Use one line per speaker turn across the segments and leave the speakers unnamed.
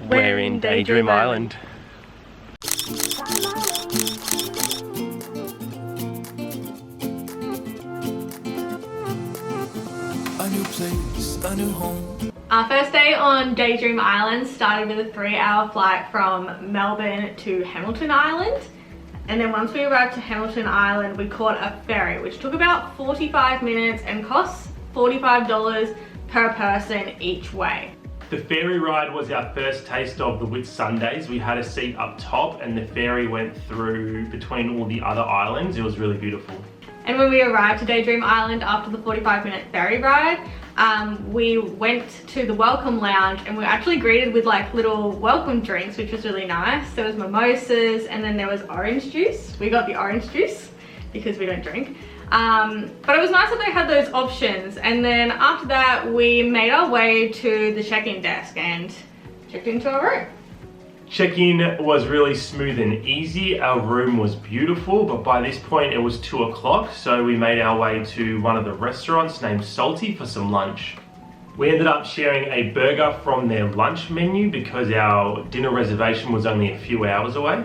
We're in Daydream Island.
A new place, a new home.
Our first day on Daydream Island started with a 3-hour flight from Melbourne to Hamilton Island. And then once we arrived to Hamilton Island, we caught a ferry, which took about 45 minutes and costs $45 per person each way.
The ferry ride was our first taste of the Whitsundays. We had a seat up top and the ferry went through between all the other islands. It was really beautiful.
And when we arrived to Daydream Island after the 45-minute ferry ride, we went to the welcome lounge and we were actually greeted with like little welcome drinks, which was really nice. There was mimosas and then there was orange juice. We got the orange juice because we don't drink. But it was nice that they had those options. And then after that, we made our way to the check-in desk and checked into our room.
Check-in was really smooth and easy. Our room was beautiful, but by this point it was 2 o'clock, so we made our way to one of the restaurants named Salty for some lunch. We ended up sharing a burger from their lunch menu because our dinner reservation was only a few hours away.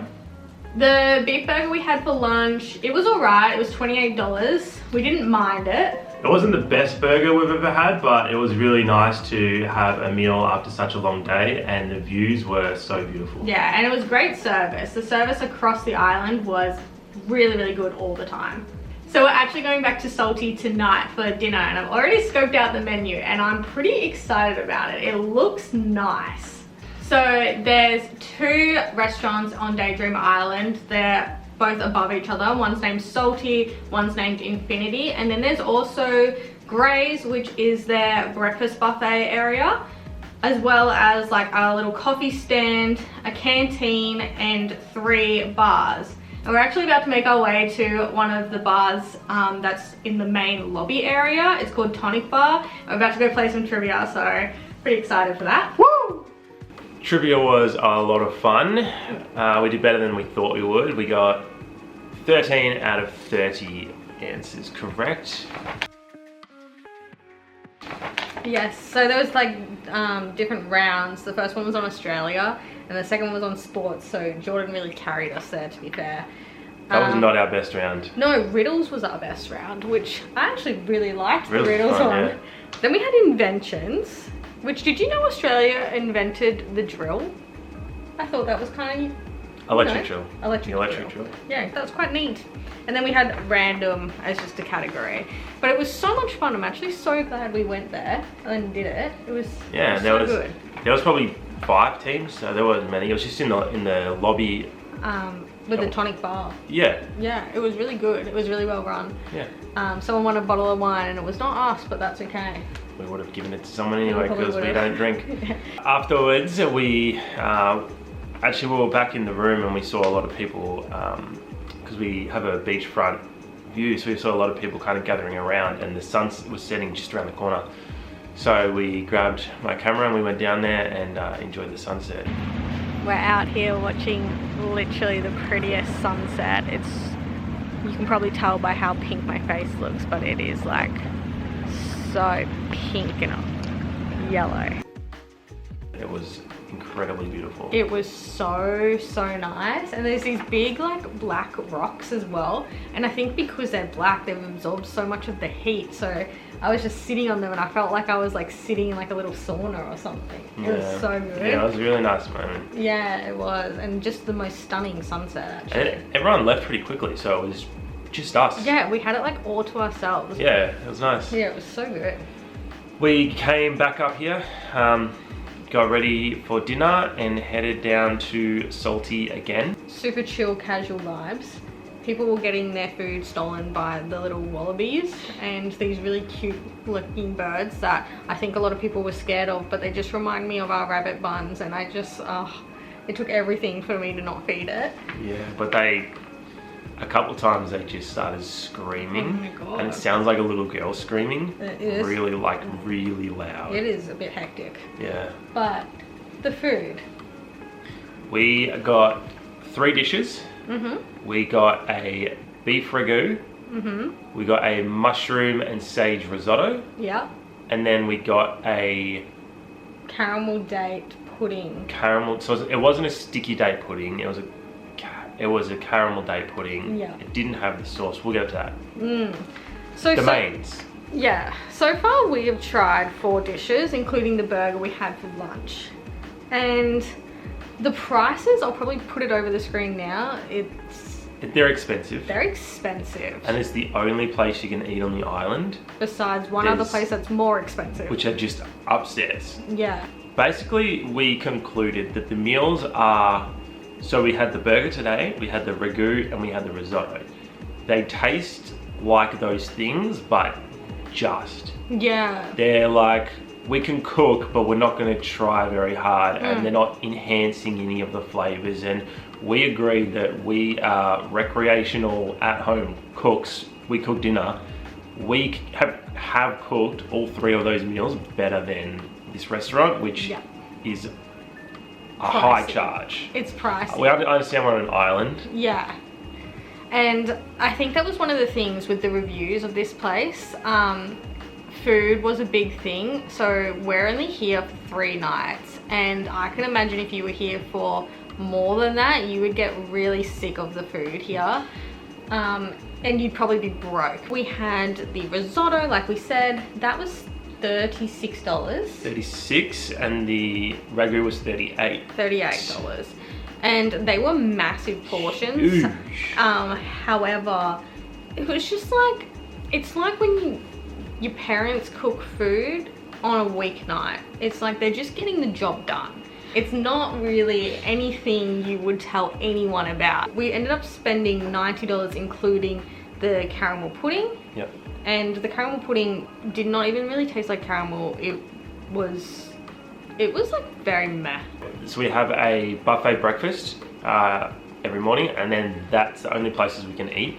The beef burger we had for lunch, it was alright. It was $28. We didn't mind it.
It wasn't the best burger we've ever had, but it was really nice to have a meal after such a long day, and the views were so beautiful.
Yeah, and it was great service. The service across the island was really, really good all the time. So we're actually going back to Salty tonight for dinner, and I've already scoped out the menu and I'm pretty excited about it. It looks nice. So there's 2 restaurants on Daydream Island. They're both above each other. One's named Salty, one's named Infinity, and then there's also Gray's, which is their breakfast buffet area, as well as like a little coffee stand, a canteen, and 3 bars. And we're actually about to make our way to one of the bars that's in the main lobby area. It's called Tonic Bar. We're about to go play some trivia, so pretty excited for that.
Woo! Trivia was a lot of fun. We did better than we thought we would. We got 13 out of 30 answers correct.
Yes, so there was like different rounds. The first one was on Australia and the second one was on sports, so Jordan really carried us there, to be fair.
That was not our best round.
No, riddles was our best round, which I actually really liked. The riddles
fun,
one.
yeah.
Then we had inventions, which, did you know Australia invented the drill? I thought that was kind of...
Electric drill.
Electric drill. Yeah, that was quite neat. And then we had random as just a category. But it was so much fun. I'm actually so glad we went there and did it. It was good.
There was probably 5 teams, so there wasn't many. It was just in the lobby.
With the tonic bar.
Yeah.
Yeah, it was really good. It was really well run.
Yeah.
Someone won a bottle of wine and it was not us, but that's okay.
We would have given it to someone anyway because we
would've.
don't drink. Afterwards, we were back in the room and we saw a lot of people because we have a beachfront view, so we saw a lot of people kind of gathering around and the sun was setting just around the corner. So we grabbed my camera and we went down there and enjoyed the sunset.
We're out here watching literally the prettiest sunset. You can probably tell by how pink my face looks, but it is like so pink and yellow.
It was incredibly beautiful.
It was so nice, and there's these big like black rocks as well, and I think because they're black they've absorbed so much of the heat, so I was just sitting on them and I felt like I was like sitting in like a little sauna or something. It was so good.
Yeah, it was a really nice moment.
Yeah, it was, and just the most stunning sunset actually.
And everyone left pretty quickly, so it was just us.
Yeah, we had it like all to ourselves.
Yeah, it was nice.
Yeah, it was so good.
We came back up here, got ready for dinner and headed down to Salty again. Super
chill, casual vibes. People were getting their food stolen by the little wallabies and these really cute looking birds that I think a lot of people were scared of, but they just remind me of our rabbit buns, and I just, it took everything for me to not feed it.
Yeah, but a couple times they just started screaming.
Oh my God.
And it sounds like a little girl screaming.
It is.
Really loud.
It is a bit hectic.
Yeah.
But the food.
We got 3 dishes.
Mm-hmm.
We got a beef ragu.
Mm-hmm.
We got a mushroom and sage risotto.
Yeah.
And then we got a
caramel date pudding.
Caramel. So it wasn't a sticky date pudding. It was a caramel date pudding.
Yeah.
It didn't have the sauce. We'll get to that.
So
The mains.
Yeah. So far we have tried 4 dishes, including the burger we had for lunch, and the prices. I'll probably put it over the screen now.
They're expensive.
They're expensive.
And it's the only place you can eat on the island.
Besides one other place that's more expensive.
Which are just upstairs.
Yeah.
Basically, we concluded that the meals are... So we had the burger today, we had the ragu, and we had the risotto. They taste like those things, but just.
Yeah.
They're like, we can cook, but we're not going to try very hard, and they're not enhancing any of the flavors. And we agreed that we are recreational at-home cooks. We cook dinner. We have cooked all 3 of those meals better than this restaurant, which is a high charge.
It's pricey.
We understand we're on an island.
Yeah. And I think that was one of the things with the reviews of this place. Food was a big thing. So we're only here for 3 nights. And I can imagine if you were here for more than that, you would get really sick of the food here. And you'd probably be broke. We had the risotto, like we said, that was $36.
36, and the ragu was 38.
$38. And they were massive portions.
Huge.
However, it was just like, it's like when your parents cook food on a weeknight. It's like they're just getting the job done. It's not really anything you would tell anyone about. We ended up spending $90 including the caramel pudding.
Yep.
And the caramel pudding did not even really taste like caramel. It was like very meh.
So we have a buffet breakfast every morning, and then that's the only places we can eat.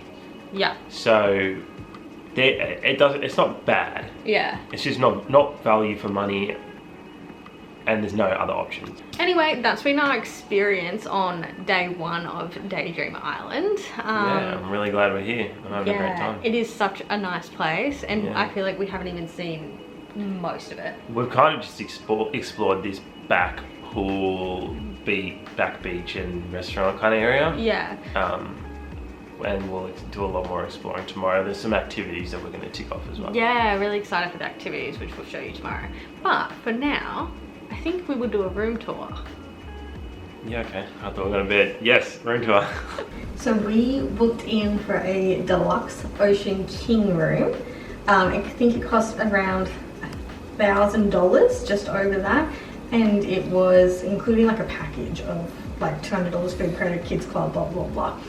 Yeah.
So it's not bad.
Yeah.
It's just not value for money, and there's no other options.
Anyway, that's been our experience on day 1 of Daydream Island.
Yeah, I'm really glad we're here. I'm having a great time.
It is such a nice place, and I feel like we haven't even seen most of it.
We've kind of just explored this back pool, back beach and restaurant kind of area.
Yeah.
And we'll do a lot more exploring tomorrow. There's some activities that we're going to tick off as well.
Yeah, really excited for the activities, which we'll show you tomorrow. But for now, I think we would do a room tour.
Yeah, okay. I thought we were going to bed. Yes, room tour.
So we booked in for a deluxe Ocean King room. I think it cost around $1,000, just over that. And it was including like a package of like $200 food credit, kids club, blah, blah, blah.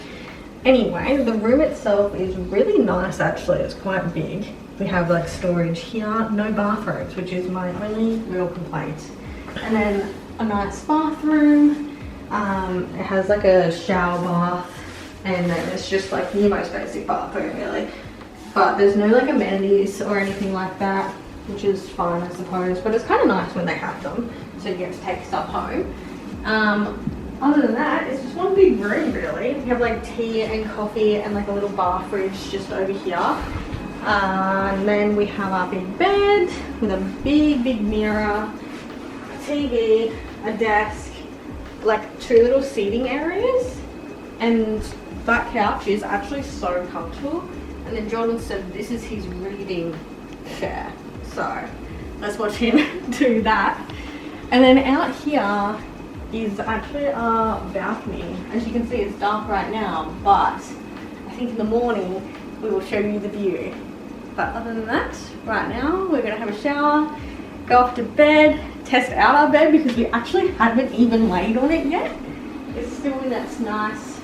Anyway, the room itself is really nice actually. It's quite big. We have like storage here, no bathrooms, which is my only real complaint. And then a nice bathroom. It has like a shower bath, and then it's just like your most basic bathroom really. But there's no like amenities or anything like that, which is fine I suppose. But it's kind of nice when they have them, so you get to take stuff home. Other than that, it's just one big room really. We have like tea and coffee and like a little bar fridge just over here. And then we have our big bed with a big mirror, a TV, a desk, like 2 little seating areas. And that couch is actually so comfortable. And then Jordan said this is his reading chair. So let's watch him do that. And then out here is actually our balcony. As you can see, it's dark right now, but I think in the morning we will show you the view. But other than that, right now we're gonna have a shower, go off to bed, test out our bed because we actually haven't even laid on it yet. It's still in its nice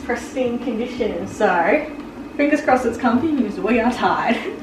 pristine condition. So fingers crossed it's comfy because we are tired.